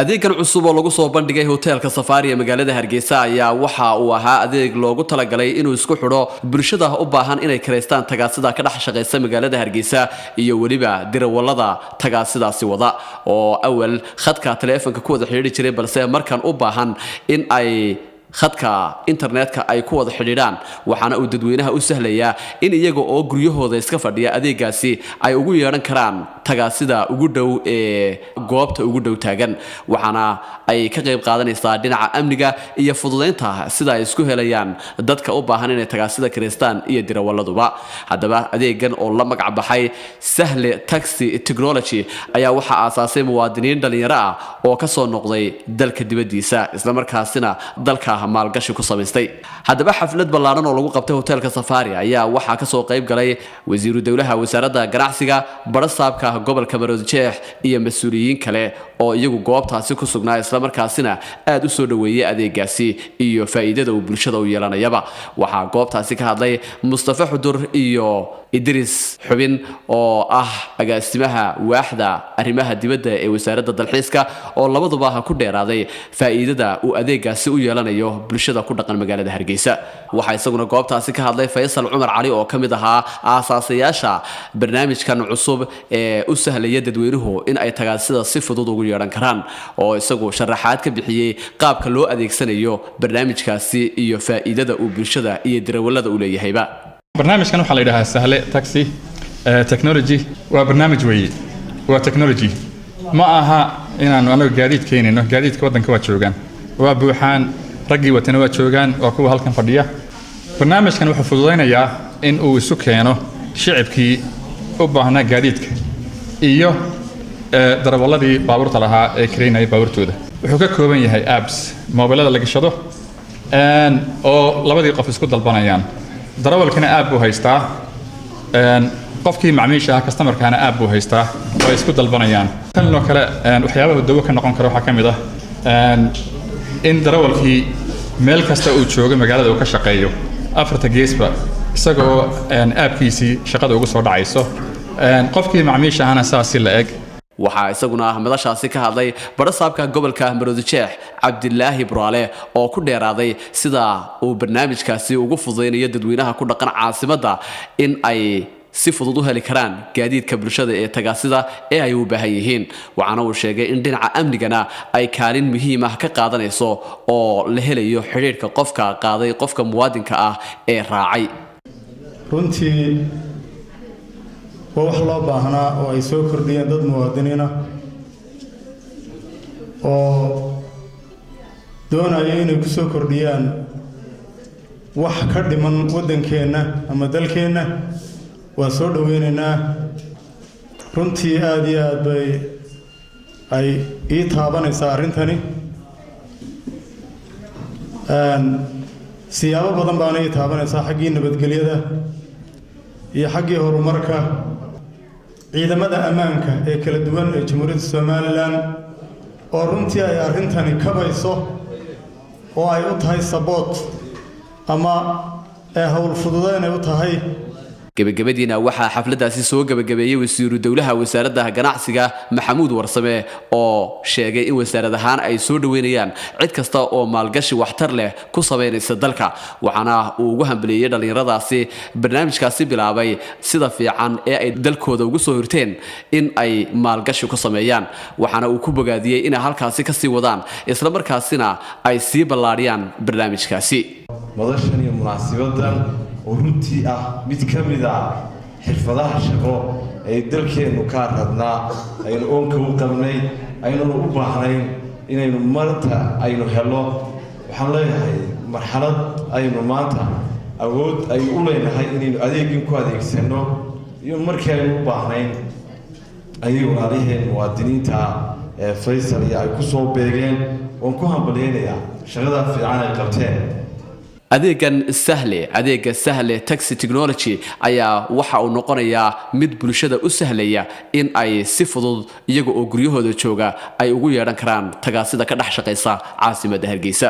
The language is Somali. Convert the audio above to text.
adeegan cusub oo lagu soo bandhigay hotelka Safari ee magaalada Hargeysa ayaa waxa uu ahaa adeeg loogu talagalay inuu isku xidho bulshada u baahan inay kareystaan tagaasida ka dhex shaqeysa magaalada Hargeysa iyo waliba dirawalada tagaasidaasi wada oo awal khadka taleefanka ku wada xiriiri jiray balse markan u baahan in ay khadka internetka ay ku wada xiriiraan waxaana uu dadweynaha u sahlayaa in iyaga oo guryahooda iska fadhiya adeegaasi ay ugu yeeran karaan tagaasida ugu dhow ee goobta ugu dhow taagan waxaana ay ka qayb qaadanaysaa dhinaca amniga iyo fududeynta sida ay isku helayaan dadka u baahan inay tagaasida kareystaan iyo dirawaladuba haddaba adeegan oo la magac baxay Sahle Taxi Technology ayaa waxa aasaasay muwaadiniin dhalinyaro ah oo ka soo noqday dalka dibadiisa isla markaasina dalka maalgashi ku sameystay haddaba xaflad ballaaran oo lagu qabtay hotelka Safari ayaa waxa ka soo qayb galay wasiiru dawlaha wasaaradda ganacsiga barasaabka gobolka Maroodijeex iyo mas'uuliyiin kale oo iyagu goobtaasi ku sugnaa isla markaasina aad u soo dhaweeyay adeegaasi iyo faa'iidada uu bulshada u yeelanayaba waxa goobtaasi ka hadlay Mustafa Xudur iyo Idris Xubin oo ah agaasimaha waaxda arrimaha dibadda ee wasaaradda dalxiiska oo labaduba ku dheeraaday faa'iidada uu adeegaasi u yeelanayo bulshada ku dhaqan magaalada Hargeysa waxa isaguna goobtaasi ka hadlay Faysal Umar Cali oo kamid ahaa aasaasiyaasha barnaamijkan cusub ee u sahlaya dadweynuhu in ay tagaasida si fudud ugu yeeran karaan oo isagu sharaxaad ka bixiyay qaabka loo adeegsanayo barnaamijkaasi iyo faa'iidada uu bulshada iyo dirawalada u leeyahayba barnaamijkan waxa la yiraahdaa Sahle Taxi Technology waa barnaamij weeye waa technology ma aha inaan anagu gaadiid keenino gaadiidka wadanka waa joogan waa buuxaan ragii watana waa joogan oo kuwa halkan fadhiya barnaamijkan wuxuu fududeynayaa in uu isu keeno shicibkii u baahnaa gaadiidka iyo darawaladii baabuurta lahaa ee kareynay baabuurtooda wuxuu ka kooban yahay apps mobilada la gashado oo labadii qof isku dalbanayaan darawalkana app buu haystaa qofkii macmiisha ah customerkana app buu haystaa oo isku dalbanayaan tan loo kale waxyaabaha dawo ka noqon karo waxa kamid ah in darawalkii meel kasta uu joogo magaalada uu ka shaqeeyo afarta geesba isagoo appkiisii shaqada ugu soo dhacayso qofkii macmiisha ahna saasi la eg waxa isaguna madashaasi ka hadlay barasaabka gobolka Maroodijeex Cabdilaahi Buraale oo ku dheeraaday sida uu barnaamijkaasi ugu fududeynayo dadweynaha ku dhaqan caasimadda in ay si fudud u heli karaan gaadiidka bulshada ee tagaasida ee ay u baahan yihiin waxaana uu sheegay in dhinaca amnigana ay kaalin muhiim ah ka qaadanayso oo la helayo xiriirka qofka qaaday qofka muwaadinka ah ee raacay runtii wax loo baahnaa oo ay soo kordhiyeen dad muwaadiniin ah oo doonaya inay ku soo kordhiyaan wax ka dhiman wadankeena ama dalkeena waa soo dhaweynaynaa runtii aad iyo aad bay ay ii taabanaysaa arrintani siyaabo badan baana ii taabanaysaa xaggii nabadgelyada iyo xaggii horumarka ciidamada ammaanka ee kala duwan ee Jamhuuriyadda Soomaaliland oo runtii ay arrintani kabayso oo ay u tahay support ama hawl fududeyn ay u tahay gabagabadiina waxa xafladaasi soo gabagabeeyay wasiiru dawlaha wasaaradda ganacsiga Maxamuud Warsame oo sheegay in wasaaradahan ay soo dhaweynayaan cid kasta oo maalgashi waxtar leh ku sameynaysa dalka waxaana uu ugu hambaliyay dhalinyaradaasi barnaamijkaasi bilaabay sida fiican ee ay dalkooda ugu soo hirteen in ay maalgashi ku sameeyaan waxaana uu ku bogaadiyay in halkaasi ka sii wadaan isla markaasina ay sii ballaariyaan barnaamijkaasi madashan iyo munaasabaddan runtii ah mid ka mid ah xirfadaha shaqo ee dalkeenu ka radnaa aynu oonka u qabnay aynu u baahnayn inaynu marta aynu helo waxaan leeyahay marxalad aynu maanta awood ay u leenahay inaynu adeegin ku adeegsano iyo markii aynu u baahnayn ayay walaaliheen muwaadiniinta Faysal iyo ay ku soo beegeen oo ku hambalyeynaya shaqada fiican ay qabteen adeegan Sahle Taxi Technology ayaa waxa uu noqonayaa mid bulshada u sahlaya in ay si fudud iyaga oo guryahooda jooga ay ugu yeeran karaan tagaasida ka dhex shaqeysa caasimadda Hargeysa